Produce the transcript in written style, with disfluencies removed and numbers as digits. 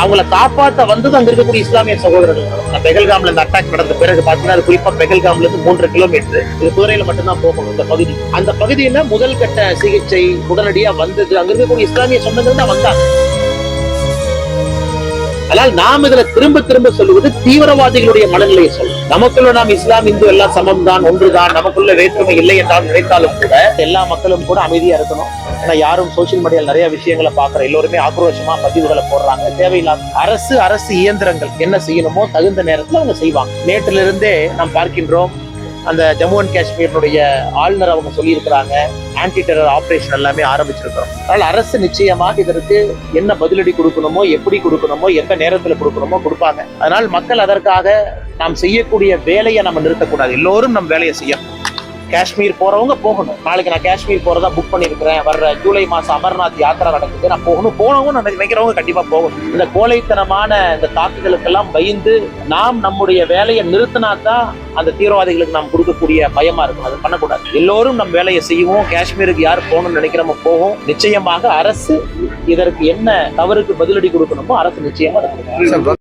அவங்களை காப்பாற்ற வந்தது அங்க இருக்கக்கூடிய இஸ்லாமிய சகோதரர்கள். பெகல்காம்ல இந்த அட்டாக் நடந்த பிறகு பாத்தீங்கன்னா அது குறிப்பா பெகல்காம்ல இருந்து 3 கிலோமீட்டர் இது குதிரையில மட்டும்தான் போகணும் இந்த பகுதி. அந்த பகுதியில முதல் கட்ட சிகிச்சை உடனடியா வந்தது அங்க இருக்கக்கூடிய இஸ்லாமிய சொந்தங்கள் தான் வந்தாங்க. ஆனால் நாம் இதுல திரும்ப திரும்ப சொல்லுவது தீவிரவாதிகளுடைய மனநிலையை சொல்லும். நமக்குள்ள நாம் இஸ்லாம் இந்து எல்லாம் சமம் தான், ஒன்றுதான், நமக்குள்ள வேற்றுமை இல்லை என்றால் நினைத்தாலும் கூட எல்லா மக்களும் கூட அமைதியா இருக்கணும். ஏன்னா யாரும் சோசியல் மீடியாவில் நிறைய விஷயங்களை பாக்குற எல்லோருமே ஆக்ரோஷமா பதிவுகளை போடுறாங்க. தேவையில்லாத அரசு இயந்திரங்கள் என்ன செய்யணுமோ தகுந்த நேரத்தில் அவங்க செய்வாங்க. நேற்றிலிருந்தே நாம் பார்க்கின்றோம் அந்த ஜம்மு அண்ட் காஷ்மீருடைய ஆளுநர் அவங்க சொல்லி இருக்கிறாங்க ஆன்டி டெரர் ஆபரேஷன் எல்லாமே ஆரம்பிச்சிருக்கிறோம். அதனால அரசு நிச்சயமாக இதற்கு என்ன பதிலடி கொடுக்கணுமோ, எப்படி கொடுக்கணுமோ, எந்த நேரத்தில் கொடுக்கணுமோ கொடுப்பாங்க. அதனால் மக்கள் அதற்காக நாம் செய்யக்கூடிய வேலையை நம்ம நிறுத்தக்கூடாது. எல்லோரும் நம் வேலையை செய்யணும். காஷ்மீர் போறவங்க போகணும். நாளைக்கு நான் காஷ்மீர் போறதா புக் பண்ணிருக்கிறேன், வர்ற ஜூலை மாசம் அமர்நாத் யாத்திரா நடக்குது, நான் போனவங்க நான் நினைக்கிறவங்க கண்டிப்பா போகணும். இந்த கோழைத்தனமான இந்த தாக்குதலுக்கெல்லாம் பயந்து நாம் நம்முடைய வேலையை நிறுத்தினாதான் அந்த தீவிரவாதிகளுக்கு நாம் கொடுக்கக்கூடிய பயமா இருக்கும். அது பண்ணக்கூடாது. எல்லோரும் நம் வேலையை செய்வோம். காஷ்மீருக்கு யார் போகணும்னு நினைக்கிறோமோ போகும். நிச்சயமாக அரசு இதற்கு என்ன தவறுக்கு பதிலடி கொடுக்கணுமோ அரசு நிச்சயமா